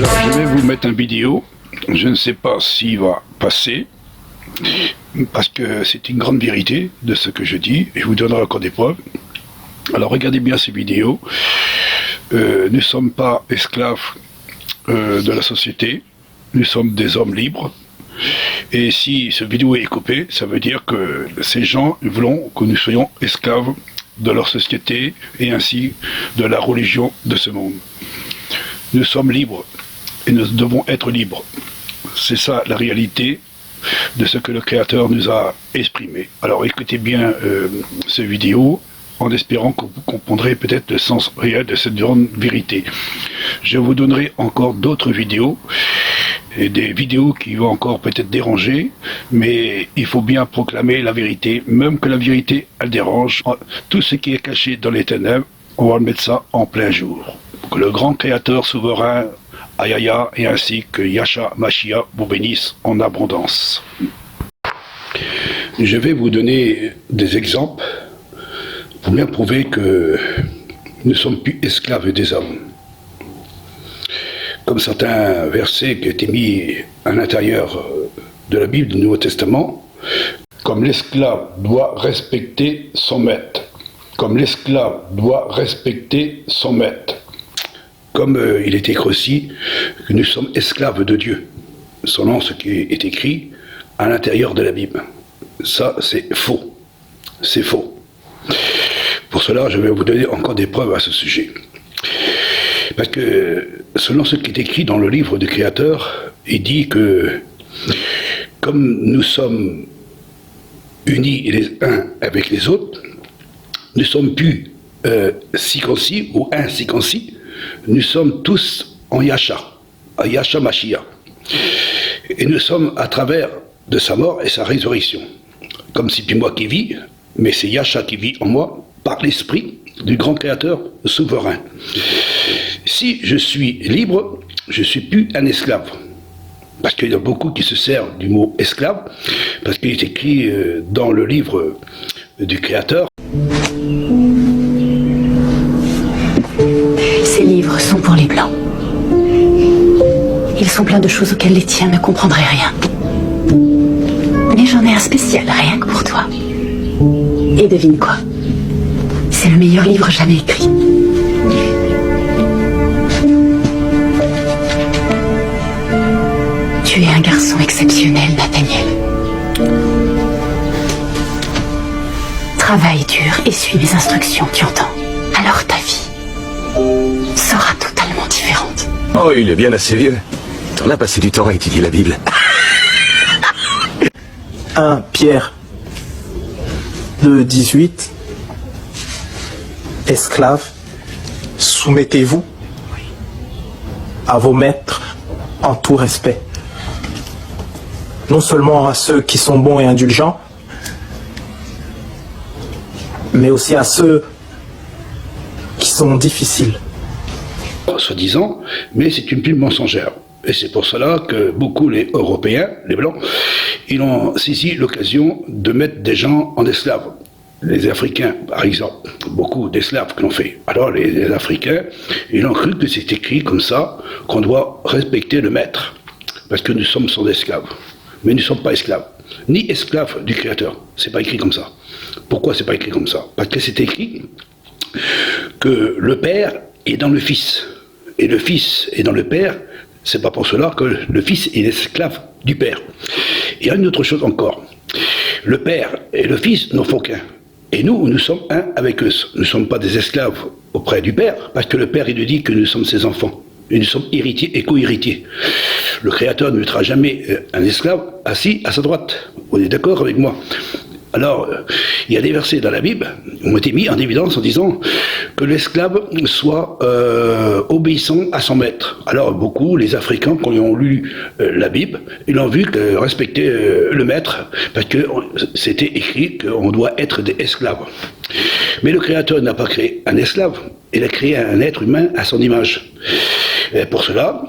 Voilà, je vais vous mettre une vidéo. Je ne sais pas s'il va passer, parce que c'est une grande vérité de ce que je dis, et je vous donnerai encore des preuves. Alors regardez bien ces vidéos. Nous ne sommes pas esclaves de la société, nous sommes des hommes libres. Et si cette vidéo est coupée, ça veut dire que ces gens voulont que nous soyons esclaves de leur société et ainsi de la religion de ce monde. Nous sommes libres et nous devons être libres. C'est ça la réalité de ce que le Créateur nous a exprimé. Alors écoutez bien cette vidéo en espérant que vous comprendrez peut-être le sens réel de cette grande vérité. Je vous donnerai encore d'autres vidéos, et des vidéos qui vont encore peut-être déranger, mais il faut bien proclamer la vérité, même que la vérité elle dérange. Tout ce qui est caché dans les ténèbres, on va le mettre ça en plein jour. Que le grand Créateur souverain, Ayaya, et ainsi que Yasha Mashiach vous bénissent en abondance. Je vais vous donner des exemples pour bien prouver que nous ne sommes plus esclaves des hommes. Comme certains versets qui ont été mis à l'intérieur de la Bible du Nouveau Testament, comme l'esclave doit respecter son maître, comme l'esclave doit respecter son maître, comme il est écrit aussi que nous sommes esclaves de Dieu, selon ce qui est écrit à l'intérieur de la Bible. Ça, c'est faux. C'est faux. Pour cela, je vais vous donner encore des preuves à ce sujet. Parce que, selon ce qui est écrit dans le livre du Créateur, il dit que, comme nous sommes unis les uns avec les autres, nous ne sommes plus circoncis ou incirconcis, nous sommes tous en Yasha, en Yasha Mashiach. Et nous sommes à travers de sa mort et sa résurrection. Comme c'est plus moi qui vis, mais c'est Yasha qui vit en moi, par l'esprit du grand Créateur souverain. Si je suis libre, je ne suis plus un esclave. Parce qu'il y a beaucoup qui se servent du mot esclave, parce qu'il est écrit dans le livre du Créateur. Ces livres sont pour les Blancs. Ils sont pleins de choses auxquelles les tiens ne comprendraient rien. Mais j'en ai un spécial, rien que pour toi. Et devine quoi? C'est le meilleur livre jamais écrit. Tu es un garçon exceptionnel, Nathaniel. Travaille dur et suis mes instructions, tu entends? Alors ta vie sera totalement différente. Oh, il est bien assez vieux. T'en as passé du temps à étudier la Bible. 1 Pierre 2,18. Esclaves, soumettez-vous à vos maîtres en tout respect. Non seulement à ceux qui sont bons et indulgents, mais aussi à ceux qui sont difficiles. Soi-disant, mais c'est une pile mensongère. Et c'est pour cela que beaucoup les Européens, les Blancs, ils ont saisi l'occasion de mettre des gens en esclaves. Les Africains, par exemple, beaucoup d'esclaves qui l'ont fait. Alors les Africains, ils ont cru que c'est écrit comme ça, qu'on doit respecter le maître, parce que nous sommes sans esclaves. Mais nous ne sommes pas esclaves, ni esclaves du Créateur. C'est pas écrit comme ça. Pourquoi c'est pas écrit comme ça? Parce que c'est écrit que le Père est dans le Fils, et le Fils est dans le Père. C'est pas pour cela que le Fils est l'esclave du Père. Et il y a une autre chose encore. Le Père et le Fils n'en font qu'un. Et nous, nous sommes un avec eux. Nous ne sommes pas des esclaves auprès du Père, parce que le Père, il nous dit que nous sommes ses enfants. Et nous sommes héritiers et co-héritiers. Le Créateur ne mettra jamais un esclave assis à sa droite. Vous êtes d'accord avec moi? Alors, il y a des versets dans la Bible qui ont été mis en évidence en disant que l'esclave soit obéissant à son maître. Alors, beaucoup, les Africains, quand ils ont lu la Bible, ils ont vu que respecter le maître, parce que c'était écrit qu'on doit être des esclaves. Mais le Créateur n'a pas créé un esclave, il a créé un être humain à son image. Et pour cela,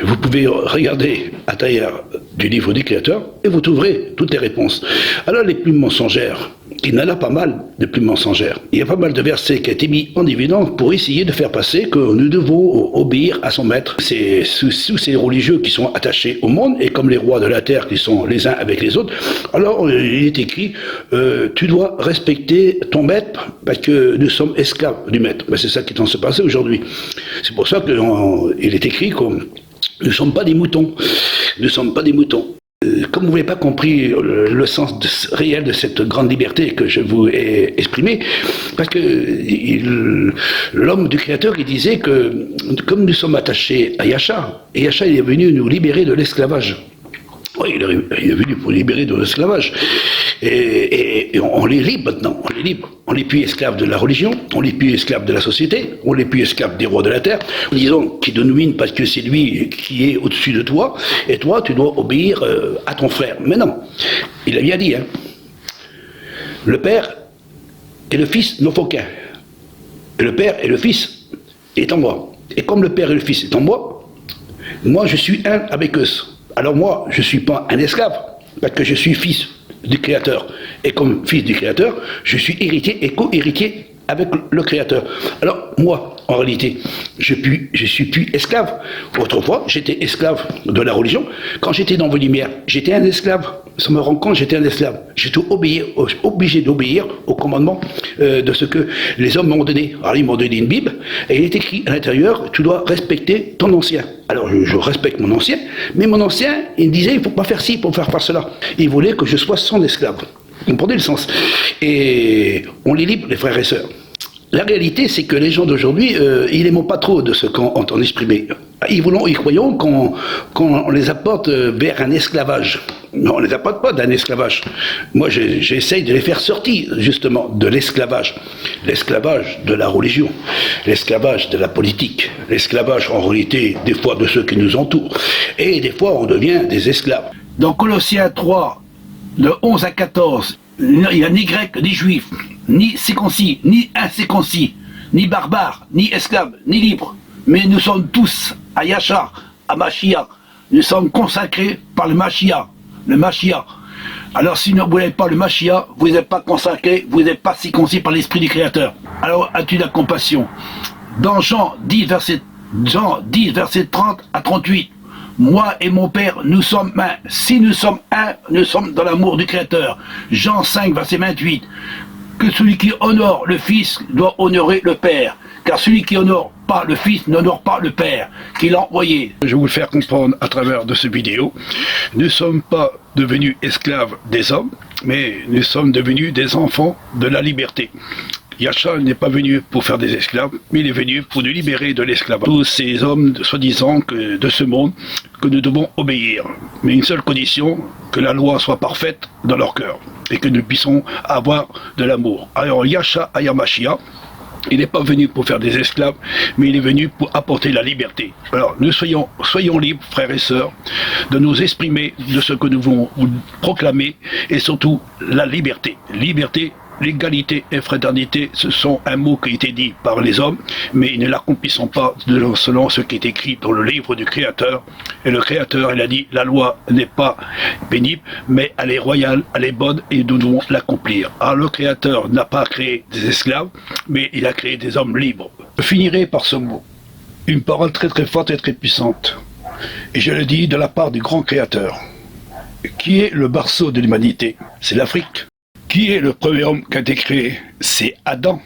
vous pouvez regarder à l'intérieur du livre du Créateur et vous trouverez toutes les réponses. Alors les plus mensongères, il y en a pas mal de plumes mensongères. Il y a pas mal de versets qui ont été mis en évidence pour essayer de faire passer que nous devons obéir à son maître. C'est sous ces religieux qui sont attachés au monde, et comme les rois de la terre qui sont les uns avec les autres, alors il est écrit, tu dois respecter ton maître parce que nous sommes esclaves du maître. Ben, c'est ça qui est en train de se passer aujourd'hui. C'est pour ça qu'il est écrit que nous ne sommes pas des moutons. Nous ne sommes pas des moutons. Comme vous n'avez pas compris le sens réel de cette grande liberté que je vous ai exprimée, parce que l'homme du Créateur, il disait que comme nous sommes attachés à Yahcha, et Yahcha il est venu nous libérer de l'esclavage. Oui, il est venu pour libérer de l'esclavage. Et on est libre maintenant, on est libre. On n'est plus esclave de la religion, on n'est plus esclave de la société, on n'est plus esclave des rois de la terre. Disons qu'il te domine parce que c'est lui qui est au-dessus de toi, et toi, tu dois obéir à ton frère. Mais non, il a bien dit, hein. Le Père et le Fils n'en font qu'un. Et le Père et le Fils est en moi. Et comme le Père et le Fils est en moi, moi je suis un avec eux. Alors moi, je ne suis pas un esclave, parce que je suis fils du Créateur. Et comme fils du Créateur, je suis héritier et co-héritier avec le Créateur. Alors moi, en réalité, je suis plus esclave. Autrefois, j'étais esclave de la religion. Quand j'étais dans vos lumières, j'étais un esclave. Ça me rend compte, j'étais un esclave. J'étais obligé d'obéir au commandement de ce que les hommes m'ont donné. Alors ils m'ont donné une Bible, et il est écrit à l'intérieur, tu dois respecter ton ancien. Alors je respecte mon ancien, mais mon ancien, il me disait, il ne faut pas faire ci, il faut faire pas cela. Il voulait que je sois son esclave. Vous comprenez le sens? Et on est libre, les frères et sœurs. La réalité, c'est que les gens d'aujourd'hui, ils n'aiment pas trop de ce qu'on entend exprimer. Ils croyons qu'on les apporte vers un esclavage. Non, on ne les apporte pas d'un esclavage. Moi, j'essaye de les faire sortir, justement, de l'esclavage. L'esclavage de la religion, l'esclavage de la politique, l'esclavage, en réalité, des fois de ceux qui nous entourent. Et des fois, on devient des esclaves. Dans Colossiens 3, de 11 à 14, il n'y a ni grec, ni juif, ni circoncis, ni incirconcis, ni barbare, ni esclave, ni libre. Mais nous sommes tous à Yahcha, à Mashiach. Nous sommes consacrés par le Mashiach. Le Mashiach. Alors si vous n'avez pas le Mashiach, vous n'êtes pas consacré, vous n'êtes pas circoncis par l'Esprit du Créateur. Alors as-tu la compassion? Dans Jean 10, verset 30 à 38, moi et mon Père, nous sommes un. Si nous sommes un, nous sommes dans l'amour du Créateur. Jean 5, verset 28, que celui qui honore le Fils doit honorer le Père. Car celui qui honore pas le Fils n'honore pas le Père qui l'a envoyé. Je vais vous le faire comprendre à travers de cette vidéo. Nous ne sommes pas devenus esclaves des hommes, mais nous sommes devenus des enfants de la liberté. Yahcha n'est pas venu pour faire des esclaves, mais il est venu pour nous libérer de l'esclavage. Tous ces hommes, soi-disant, de ce monde, que nous devons obéir. Mais une seule condition, que la loi soit parfaite dans leur cœur, et que nous puissions avoir de l'amour. Alors Yahcha Mashiach, il n'est pas venu pour faire des esclaves, mais il est venu pour apporter la liberté. Alors, nous soyons libres, frères et sœurs, de nous exprimer de ce que nous voulons proclamer, et surtout la liberté. Liberté, l'égalité et fraternité, ce sont un mot qui a été dit par les hommes, mais ils ne l'accomplissent pas selon ce qui est écrit dans le livre du Créateur. Et le Créateur, il a dit, la loi n'est pas pénible, mais elle est royale, elle est bonne, et nous devons l'accomplir. Alors le Créateur n'a pas créé des esclaves, mais il a créé des hommes libres. Je finirai par ce mot, une parole très très forte et très puissante, et je le dis de la part du grand Créateur. Qui est le berceau de l'humanité? C'est l'Afrique. Qui est le premier homme qui a été créé? C'est Adam.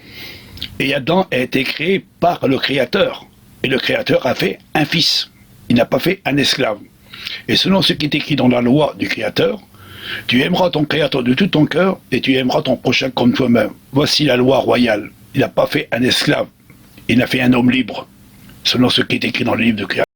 Et Adam a été créé par le Créateur. Et le Créateur a fait un fils. Il n'a pas fait un esclave. Et selon ce qui est écrit dans la loi du Créateur, tu aimeras ton Créateur de tout ton cœur et tu aimeras ton prochain comme toi-même. Voici la loi royale. Il n'a pas fait un esclave. Il a fait un homme libre. Selon ce qui est écrit dans le livre du Créateur.